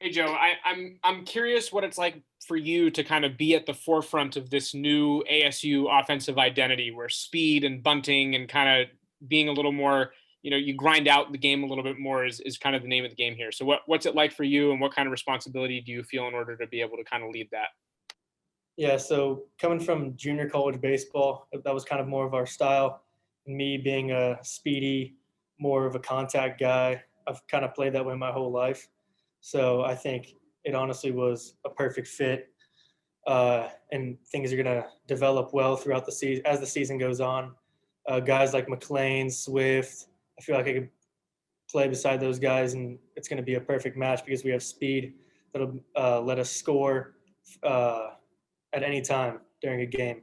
Hey Joe, I'm curious what it's like for you to kind of be at the forefront of this new ASU offensive identity where speed and bunting and kind of being a little more, you grind out the game a little bit more is kind of the name of the game here. So what's it like for you, and what kind of responsibility do you feel in order to be able to kind of lead that? Yeah, so coming from junior college baseball, that was kind of more of our style. Me being a speedy, more of a contact guy, I've kind of played that way my whole life. So I think it honestly was a perfect fit, and things are going to develop well throughout the season as the season goes on. Guys like McLean, Swift, I feel like I could play beside those guys, and it's going to be a perfect match because we have speed that'll let us score at any time during a game.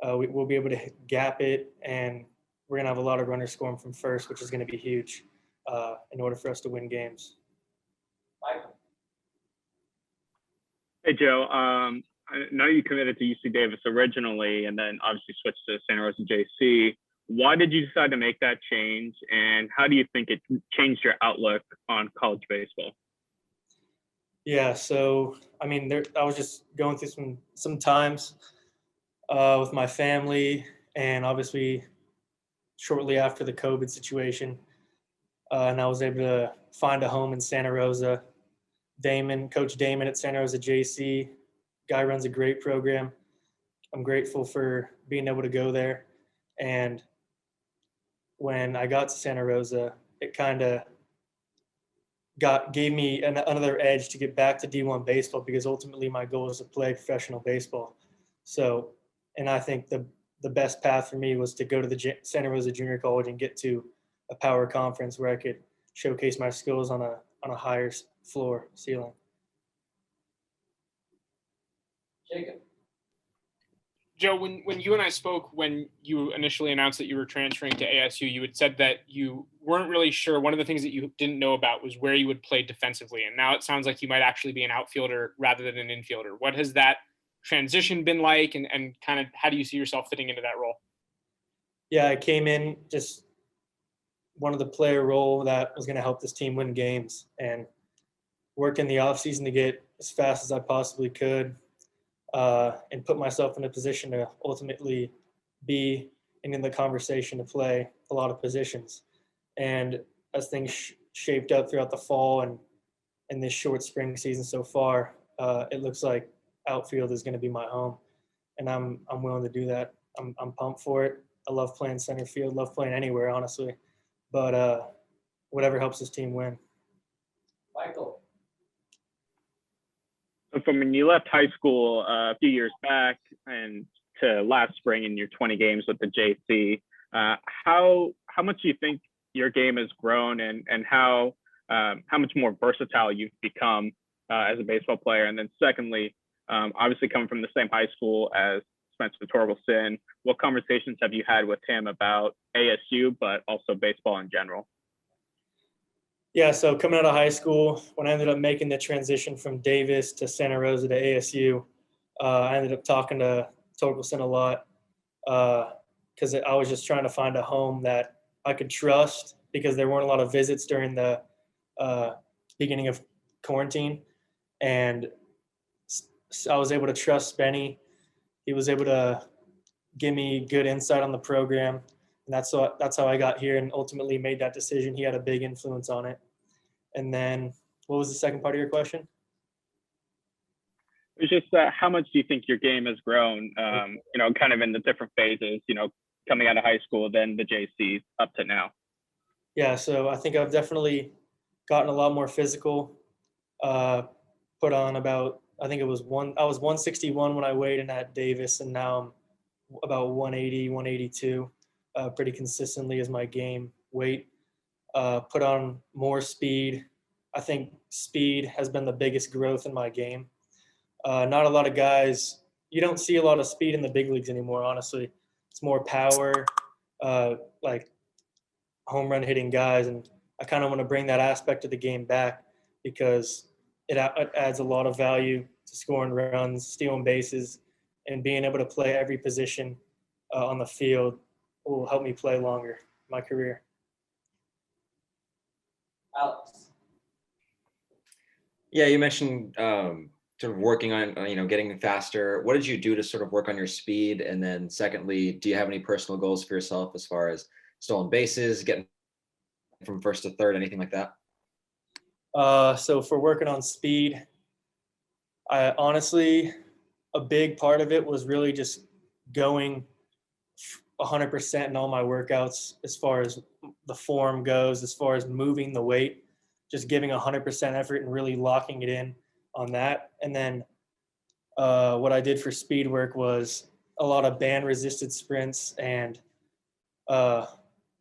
We'll be able to gap it, and we're going to have a lot of runners scoring from first, which is going to be huge in order for us to win games. Hey, Joe. I know you committed to UC Davis originally and then obviously switched to Santa Rosa JC. Why did you decide to make that change, and how do you think it changed your outlook on college baseball? Yeah, so I mean, I was just going through some times with my family, and obviously shortly after the COVID situation, and I was able to find a home in Santa Rosa. Coach Damon at Santa Rosa JC, guy runs a great program. I'm grateful for being able to go there. And when I got to Santa Rosa, it kind of gave me another edge to get back to D1 baseball, because ultimately my goal is to play professional baseball. So, and I think the best path for me was to go to the Santa Rosa Junior College and get to a power conference where I could showcase my skills on a higher ceiling. Jacob. Joe, when you and I spoke, when you initially announced that you were transferring to ASU, you had said that you weren't really sure. One of the things that you didn't know about was where you would play defensively. And now it sounds like you might actually be an outfielder rather than an infielder. What has that transition been like, and kind of how do you see yourself fitting into that role? Yeah, I came in just one of the player role that was going to help this team win games, and work in the offseason to get as fast as I possibly could, and put myself in a position to ultimately be in the conversation to play a lot of positions. And as things shaped up throughout the fall and this short spring season so far, it looks like outfield is going to be my home, and I'm willing to do that. I'm pumped for it. I love playing center field, love playing anywhere, honestly. But whatever helps this team win. Michael. So from when you left high school a few years back and to last spring in your 20 games with the JC, how much do you think your game has grown, and how much more versatile you've become as a baseball player? And then secondly, obviously coming from the same high school as Spencer Torkelson, what conversations have you had with him about ASU, but also baseball in general? Yeah, so coming out of high school, when I ended up making the transition from Davis to Santa Rosa to ASU, I ended up talking to Torkelson a lot, because I was just trying to find a home that I could trust, because there weren't a lot of visits during the beginning of quarantine. And I was able to trust Benny. He was able to give me good insight on the program. And that's how I got here and ultimately made that decision. He had a big influence on it. And then what was the second part of your question? It's just how much do you think your game has grown, kind of in the different phases, coming out of high school, then the JC up to now? Yeah, so I think I've definitely gotten a lot more physical, put on about, I think I was 161 when I weighed in at Davis, and now I'm about 180, 182, pretty consistently as my game weight. Put on more speed. I think speed has been the biggest growth in my game. Not a lot of guys, you don't see a lot of speed in the big leagues anymore, honestly. It's more power, like home run hitting guys. And I kind of want to bring that aspect of the game back, because it adds a lot of value to scoring runs, stealing bases, and being able to play every position on the field will help me play longer in my career. Alex. Yeah, you mentioned sort of working on, getting faster. What did you do to sort of work on your speed? And then secondly, do you have any personal goals for yourself as far as stolen bases, getting from first to third, anything like that? So for working on speed, I honestly, a big part of it was really just going 100% in all my workouts as far as the form goes, as far as moving the weight, just giving 100% effort and really locking it in on that. And then what I did for speed work was a lot of band resisted sprints and uh,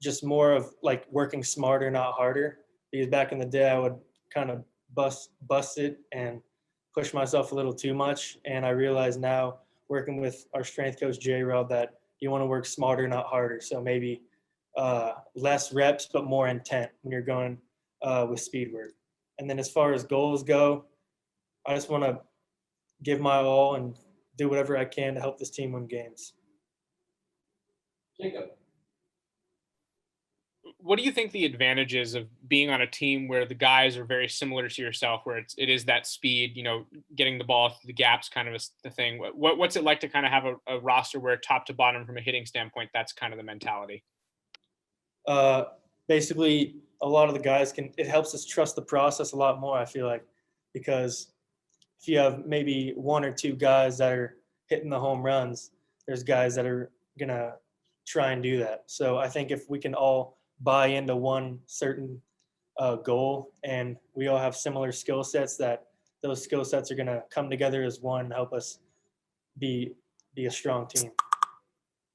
just more of like working smarter, not harder. Because back in the day, I would kind of bust it and push myself a little too much. And I realize now, working with our strength coach J Rob, that you want to work smarter, not harder. So maybe less reps, but more intent when you're going with speed work. And then as far as goals go, I just want to give my all and do whatever I can to help this team win games. Jacob. What do you think the advantages of being on a team where the guys are very similar to yourself, where it is that speed, getting the ball through the gaps kind of the thing? What's it like to kind of have a roster where top to bottom from a hitting standpoint, that's kind of the mentality? Basically, a lot of the guys it helps us trust the process a lot more, I feel like, because if you have maybe one or two guys that are hitting the home runs, there's guys that are going to try and do that. So I think if we can all buy into one certain goal and we all have similar skill sets, that those skill sets are going to come together as one and help us be a strong team.